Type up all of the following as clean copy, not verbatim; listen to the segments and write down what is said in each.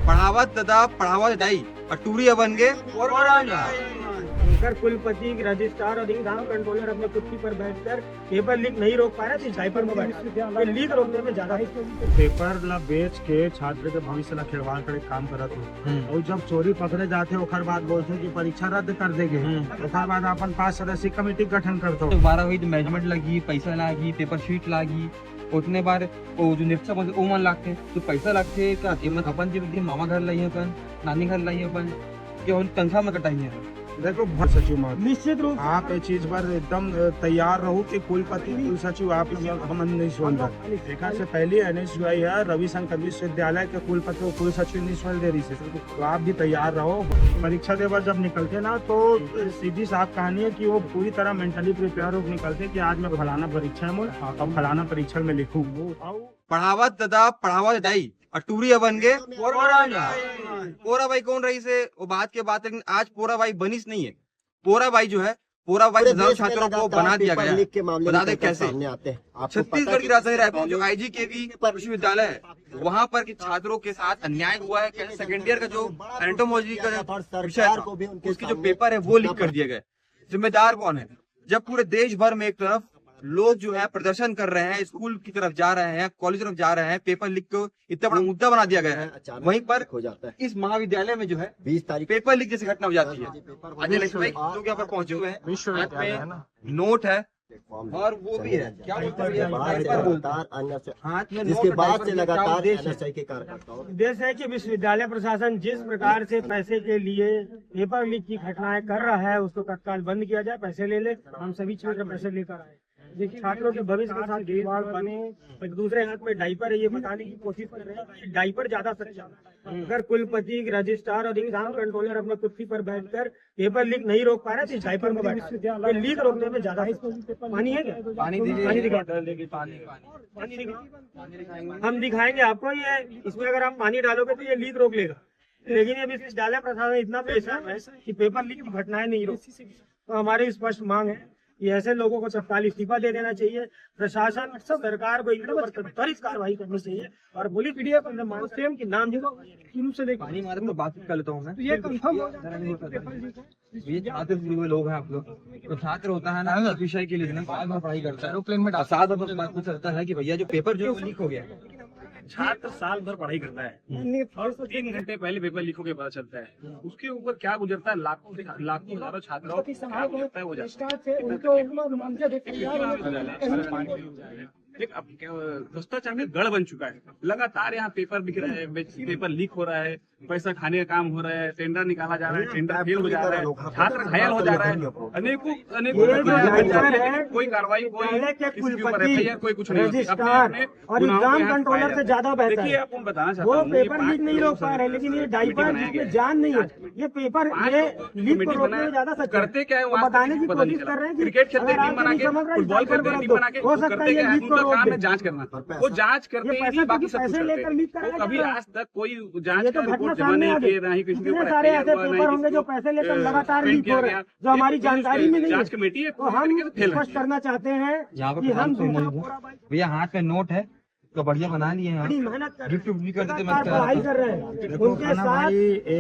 पढ़ावत दादा पढ़ावत दाई और टूरिया बन गए। अगर कुलपति, रजिस्ट्रार और एग्जाम कंट्रोलर अपने कुर्सी पर बैठकर पेपर लीक नहीं रोक पा रहे तो डायपर में बैठा लीक रोकने में ज्यादा पेपर ला बेच के छात्र के भविष्य ला खिलवाड़ करे काम करत हो और जब चोरी पकड़े जाते ओकर बाद बोलते कि परीक्षा रद्द कर देंगे ओकर बाद अपन 5 सदस्यीय कमेटी गठन करते हो। 12 हुई तो मैनेजमेंट लगी, पैसा लागी, पेपर शीट लागी, उतने बार वो जो निरीक्षक होते वो मन लागते तो पैसा लागते का कीमत अपन जी मामा घर लाइए अपन, नानी घर लाइए अपन, कि तनख्वाह में कटाइए। देखो बहुत सचिव महोदय, निश्चित रूप आप ये चीज पर एकदम तैयार रहो कि कुलपति कुल सचिव आप हम निष्वल देखा से पहले NSUI है रविशंकर विश्वविद्यालय के कुलपति और कुल सचिव निष्वल देरी से, तो आप भी तैयार रहो। परीक्षा देवर जब निकलते ना तो सीधी साफ कहानी है कि वो पूरी तरह मेंटली प्रिपेयर होकर निकलते कि आज मैं फलाना परीक्षा में अब फलाना परीक्षा में लिखूँ। पढ़ावत दादा पढ़ावत दाई और टूरिया बन गए। पोरा भाई कौन रही से वो बात के बात, लेकिन आज पोरा भाई बनिस नहीं है। पोरा भाई जो है पोरा भाई हजारों छात्रों को बना दिया गया है। बता दे कैसे छत्तीसगढ़ की राजधानी रायपुर जो IGKV विश्वविद्यालय है वहाँ पर के छात्रों के साथ अन्याय हुआ है। कैसे सेकेंड ईयर का जो एंटोमोलॉजी का विषय था उसके जो पेपर है वो लीक कर दिए गए। जिम्मेदार कौन है? जब पूरे देश भर में एक तरफ लोग जो है प्रदर्शन कर रहे हैं, स्कूल की तरफ जा रहे हैं, कॉलेज तरफ जा रहे हैं, पेपर लीक को इतना बड़ा मुद्दा बना दिया गया है, वहीं पर हो जाता है इस महाविद्यालय में जो है 20 तारीख पेपर लीक जैसी घटना हो जाती है। अजय लक्ष्मी भाई लोग यहाँ पर पहुंचे हुए हैं, हाथ में नोट है और वो भी है क्या हाथ में जिसके बाद से लगातार देश NSI के कार्यकर्ताओं देश है कि विश्वविद्यालय प्रशासन जिस प्रकार से पैसे के लिए पेपर लीक की घटनाएं कर रहा है उसको तत्काल बंद किया जाए। पैसे ले ले, हम सभी छात्र पैसे लेकर आए। देखिए छात्रों के भविष्य के साथ खिलवाड़ बने, एक दूसरे हाथ में डायपर है ये बताने की कोशिश कर रहे हैं डायपर ज्यादा सच्चा। अगर कुलपति, रजिस्ट्रार और एग्जाम कंट्रोलर अपने कुर्सी पर बैठकर पेपर लीक नहीं रोक पा रहे तो डायपर में बैठा लीक रोकने में ज्यादा पानी है क्या? पानी हम दिखाएंगे आपको ये, इसमें अगर आप पानी डालोगे तो ये लीक रोक लेगा। लेकिन ये विश्वविद्यालय प्रशासन इतना पेशेवर है कि पेपर लीक की घटनाएं नहीं रोक। तो हमारी स्पष्ट मांग है कि ऐसे लोगों को तत्काल इस्तीफा दे देना चाहिए। प्रशासन सरकार को एकदम त्वरित कार्रवाई करनी चाहिए और पुलिस मीडिया पर मानते हैं कि नाम शुरू से लेकर पानी मारे तो बात कर लेता हूँ मैं। तो ये कंफर्म हो ये छात्र जुड़े हुए लोग हैं आप लोग, तो छात्र होता है ना विषय के लिए साल भर पढ़ाई करता है, एरोप्लेन में साल भर बात कुछ चलता है कि भैया जो पेपर जो लीक हो गया। छात्र साल भर पढ़ाई करता है और 3 घंटे पहले पेपर लीक होकर पता चलता है उसके ऊपर क्या गुजरता है। लाखों हजारों छात्रों क्या गुजरता है वो भ्रष्टाचार में गढ़ बन चुका है। लगातार यहाँ पेपर बिक रहे हैं, पेपर लीक हो रहा है, पैसा खाने का काम हो रहा है, टेंडर निकाला जा रहा है, टेंडर फेल हो जा रहा है, छात्र घायल हो जा रहा है, अनेकों कोई कार्रवाई कोई कोई कुछ नहीं। और एग्जाम कंट्रोलर से ज्यादा बेहतर देखिए है। आपको बताना चाहता वो हूँ पेपर लीक नहीं रोक पा रहे, लेकिन ये डायपर जिसमें जान नहीं है, ये पेपर ये लीक को रोकने में ज्यादा सच्चा करते क्या है बताने की कोशिश कर रहे हैं कि क्रिकेट खेलते टीम बना के, फुटबॉल खेलते टीम बना के, हो सकता है ये लीक को रोक काम दे। है जांच करना, वो जांच करते ही नहीं, बाकी सब कुछ पैसे लेकर लीक करते हैं। कराया कभी जा रहा है। आज तक कोई जांच ये तो का घटना रिपोर्ट जमा सामने नहीं आ गई। किए, ना ही किसी के इतने ऊपर सारे FIR ऐसे हुआ, ना ही पेपर होंगे किसी जो को, पैसे लेकर लगातार प्रिंट लीक किया हो रहे गया। हैं, जो हमारी जानकारी में नहीं जांच है। कमेटी है, तो हम फेल स्पष्ट करना चाहते हैं यहाँ कि हम भैया हाथ में नोट है तो बढ़िया बना लिए हैं, बड़ी मेहनत कर गिफ्ट भी कर देते पढ़ाई कर रहे हैं, उनके साथ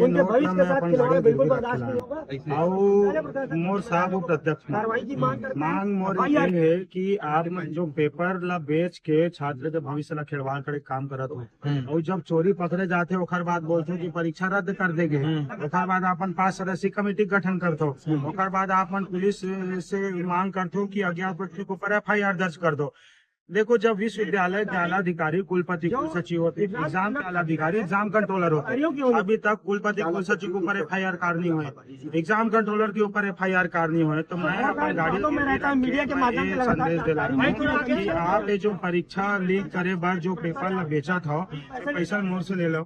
उनके भविष्य के साथ खिलवाड़ बिल्कुल बर्दाश्त नहीं होगा। और मोर साहब प्रत्यक्ष कार्रवाई की मांग करते हैं। मांग मोर ये है कि आप जो पेपर ला बेच के छात्र के भविष्य ला खिलवाड़ करे काम करत हो और जब चोरी पकड़े जाते हो ओकर बाद बोलते हो कि परीक्षा रद्द कर देंगे, ओकर बाद अपन 5 सदस्यीय कमेटी गठन करते हो, ओकर बाद अपन पुलिस से मांग करते हो कि अज्ञात व्यक्ति के ऊपर FIR दर्ज कर दो। देखो जब विश्वविद्यालय के आला अधिकारी कुलपति कुल सचिव होते हैं, एग्जाम के आला अधिकारी एग्जाम कंट्रोलर होते हैं, अभी तक कुलपति कुल सचिव के ऊपर FIR कार नहीं हुए, एग्जाम कंट्रोलर के ऊपर FIR कार नहीं हुए। तो मैं अपनी गाड़ी मीडिया के माध्यम से संदेश दिला रहा हूँ कि आप ये जो परीक्षा लीक करे बाद जो पेपर बेचा था पैसा मोर से ले लो।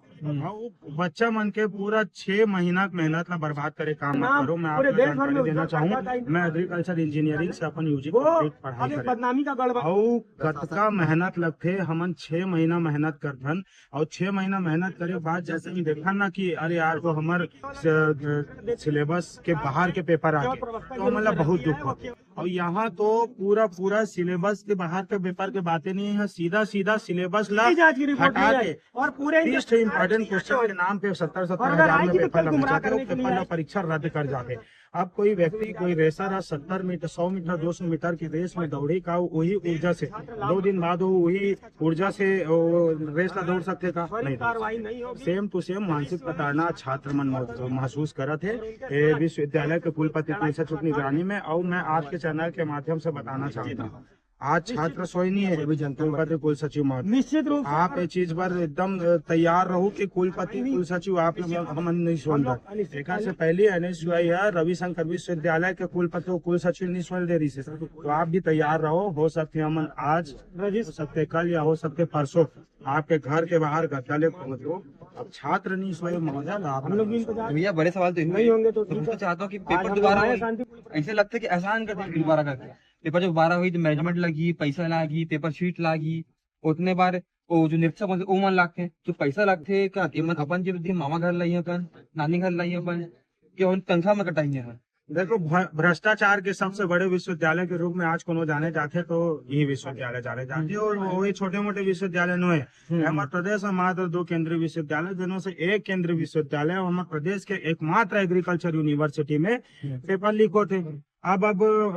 बच्चा मन के पूरा 6 महीना मेहनत ला बर्बाद करे काम मत करो। मैं आपको जानकारी देना चाहूँ, मैं एग्रीकल्चर इंजीनियरिंग से अपन UG पढ़ाई बदनामी का गढ़ और कतका मेहनत लगथे, हमन 6 महीना मेहनत करथन और 6 महीना मेहनत करे बाद जैसे ही देखा ना कि अरे यार तो हमार सिलेबस के बाहर के पेपर आ गए तो हमन ला बहुत दुख होते। और यहाँ तो पूरा सिलेबस के बाहर के पेपर के बातें नहीं है, सीधा सिलेबस ला जांच की रिपोर्ट हटा ली के है और पूरे 30 इम्पोर्टेंट क्वेश्चन के नाम पे 70 हजार में पेपर लग जाते हैं, पेपर ला परीक्षा रद्द कर जाते। अब कोई व्यक्ति कोई रेसर 70 मीटर 100 मीटर 200 मीटर की रेस में दौड़े का वही ऊर्जा से 2 दिन बाद वो वही ऊर्जा से रेस ला दौड़ सकते का नहीं। कार्रवाई नहीं होगी। सेम टू सेम मानसिक प्रताड़ना छात्र मन महसूस करत है विश्वविद्यालय के कुलपति कुलसचिव निगरानी में। और मैं आपके चैनल के माध्यम से बताना चाहता हूँ, आज छात्र सोई नहीं है कुलपति कुलसचिव महोदय, निश्चित रूप से आप ये चीज पर एकदम तैयार रहो कि कुलपति कुलसचिव आप हम नहीं सुन रहे। एक से पहले NSUI है रविशंकर विश्वविद्यालय के कुलपति कुलसचिव नहीं सुन दे रही से, तो आप भी तैयार रहो। हो सकते हम आज हो सकते कल या हो सकते परसों आपके घर के बाहर गद्दाले पहुंचो। अब छात्र नहीं सोए महोदय, हम लोग भी इंतजार भैया बड़े सवाल तो नहीं होंगे तो मैं ठीक है। चाहता हूँ कि आज पेपर हम दोबारा लोग हो। शांति ऐसे लगता है कि आसान कर दिया दोबारा करके पेपर। जब दोबारा हुई तो मैनेजमेंट लगी, पैसा लागी, पेपर शीट लागी, उतने बार वो जो निरीक्षक होते वो मन लागते जो पैसा लागते का कीमत अपन जी मामा घर लाई अपन नानी घर लाई अपन कि तनख्वाह में कटाएंगे अपन। देखो भ्रष्टाचार के सबसे बड़े विश्वविद्यालय के रूप में आज कोनो जाने जाते तो यही विश्वविद्यालय जाने जाते और वही छोटे मोटे विश्वविद्यालय नो है। हमारे प्रदेश में मात्र 2 केंद्रीय विश्वविद्यालय, जिनमें से एक केंद्रीय विश्वविद्यालय हमारे प्रदेश के एकमात्र एग्रीकल्चर यूनिवर्सिटी में पेपर लीक होते। अब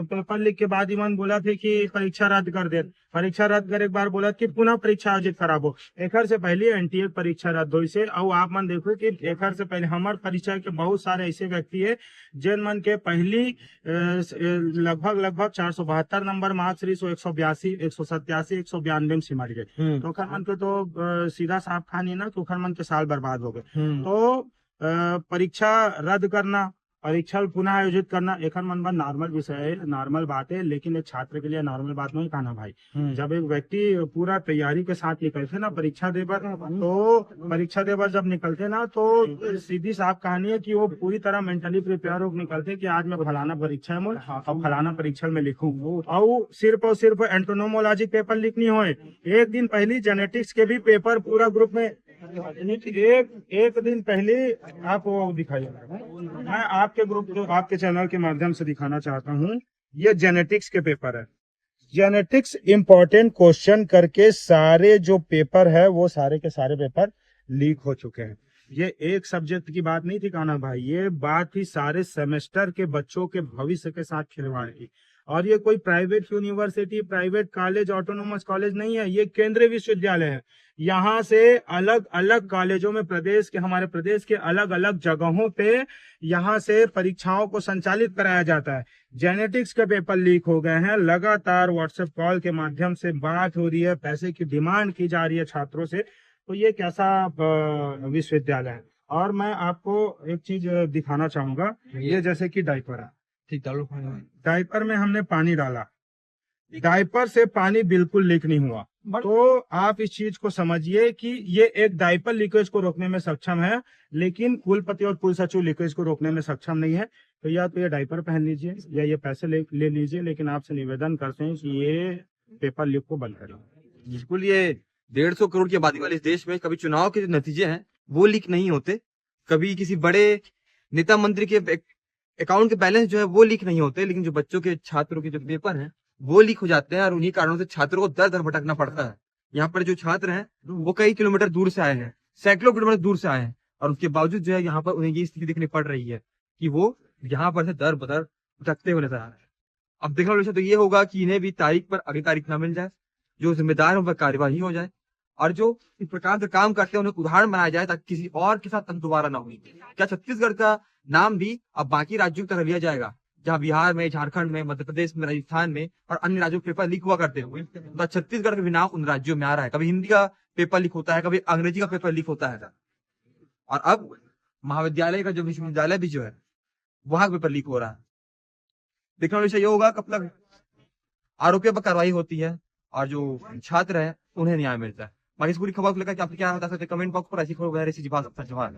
पेपर लीक के बाद इमन बोला थे कि परीक्षा रद्द कर दे। परीक्षा रद्द करे एक बार बोला कि पुनः परीक्षा आयोजित कराबो। एकर से पहले NTA परीक्षा रद्द हुई से। और आप मन देखो कि एकर से पहले हमारे परीक्षा के बहुत सारे ऐसे व्यक्ति है जिन मन के पहली लगभग 472 नंबर मार्क्स 182 187 192 में सिमट गए। तो खर मन के तो सीधा साफ खानी ना तो खर मन के साल बर्बाद हो गए। तो परीक्षा रद्द करना, परीक्षा पुनः आयोजित करना एक मन नॉर्मल विषय है, नॉर्मल बात है, लेकिन एक छात्र के लिए नॉर्मल बात नहीं कहना भाई। जब एक व्यक्ति पूरा तैयारी के साथ निकलते ना परीक्षा देवर, तो परीक्षा देवर जब निकलते ना तो सीधी साफ कहानी है कि वो पूरी तरह मेंटली प्रिपेयर होकर निकलते कि आज मैं फलाना परीक्षा में और फलाना परीक्षा में लिखूं। और सिर्फ एंटोनोमोलॉजी पेपर लिख नहीं होए, एक दिन पहले जेनेटिक्स के भी पेपर पूरा ग्रुप में एक दिन पहले आप वो दिखाइए। मैं आपके ग्रुप आपके चैनल के माध्यम से दिखाना चाहता हूँ, ये जेनेटिक्स के पेपर है। जेनेटिक्स इम्पोर्टेंट क्वेश्चन करके सारे जो पेपर है वो सारे के सारे पेपर लीक हो चुके हैं। ये एक सब्जेक्ट की बात नहीं थी काना भाई, ये बात थी सारे सेमेस्टर के बच्चों के भविष्य के साथ खिलवाड़ की। और ये कोई private university, private college, autonomous college नहीं है, ये केंद्रीय विश्वविद्यालय है। यहाँ से अलग अलग कॉलेजों में हमारे प्रदेश के अलग अलग जगहों पे यहाँ से परीक्षाओं को संचालित कराया जाता है। जेनेटिक्स के पेपर लीक हो गए हैं, लगातार व्हाट्सएप कॉल के माध्यम से बात हो रही है, पैसे की डिमांड की जा रही है छात्रों से। तो ये कैसा विश्वविद्यालय है। और मैं आपको एक चीज दिखाना चाहूंगा, ये जैसे कि डायपर है, ठीक डायपर में हमने पानी डाला, डायपर से पानी बिल्कुल लीक नहीं हुआ। तो आप इस चीज को समझिए कि ये एक डायपर लीकेज को रोकने में सक्षम है, लेकिन कुलपति और कुलसचिव लीकेज को रोकने में सक्षम नहीं है। तो या तो ये डायपर पहन लीजिए या ये पैसे ले लीजिए, लेकिन आपसे निवेदन करते हैं कि ये पेपर लीक को बंद करें। बिल्कुल। ये 150 करोड़ की आबादी वाले इस देश में कभी चुनाव के जो नतीजे हैं वो लीक नहीं होते, कभी किसी बड़े नेता मंत्री के अकाउंट के बैलेंस जो है वो लीक नहीं होते, लेकिन जो बच्चों के छात्रों के जो पेपर हैं वो लीक हो जाते हैं। और उन्हीं कारणों से छात्रों को दर दर भटकना पड़ता है। यहाँ पर जो छात्र हैं वो कई किलोमीटर दूर से आए हैं, सैकड़ों किलोमीटर दूर से आए हैं, और उसके बावजूद जो है यहाँ पर उन्हें ये स्थिति देखनी पड़ रही है कि वो यहाँ पर से दर बदर भटकते हुए नजर आ रहे हैं। अब देखने वाला विषय तो ये होगा कि इन्हें भी तारीख पर अगली तारीख ना मिल जाए, जो जिम्मेदार उन पर कार्यवाही हो जाए, और जो इस प्रकार से काम करते हैं उन्हें उदाहरण बनाया जाए ताकि किसी और के साथ दोबारा ना हो। क्या छत्तीसगढ़ का नाम भी अब बाकी राज्यों की तरह लिया जाएगा, जहाँ बिहार में, झारखंड में, मध्य प्रदेश में, राजस्थान में और अन्य राज्यों के पेपर लीक हुआ करते हुए, तो छत्तीसगढ़ का भी नाम उन राज्यों में आ रहा है। कभी हिंदी का पेपर लीक होता है, कभी अंग्रेजी का पेपर लीक होता है, और अब महाविद्यालय का जो विश्वविद्यालय भी जो है वहां का पेपर लीक हो रहा है। देखने वाला विषय ये होगा कब तक आरोपियों पर कार्रवाई होती है और जो छात्र है उन्हें न्याय मिलता है। बाकी इस पूरी खबर को लेकर आप क्या बता सकते हैं कमेंट बॉक्स पर, ऐसी खबर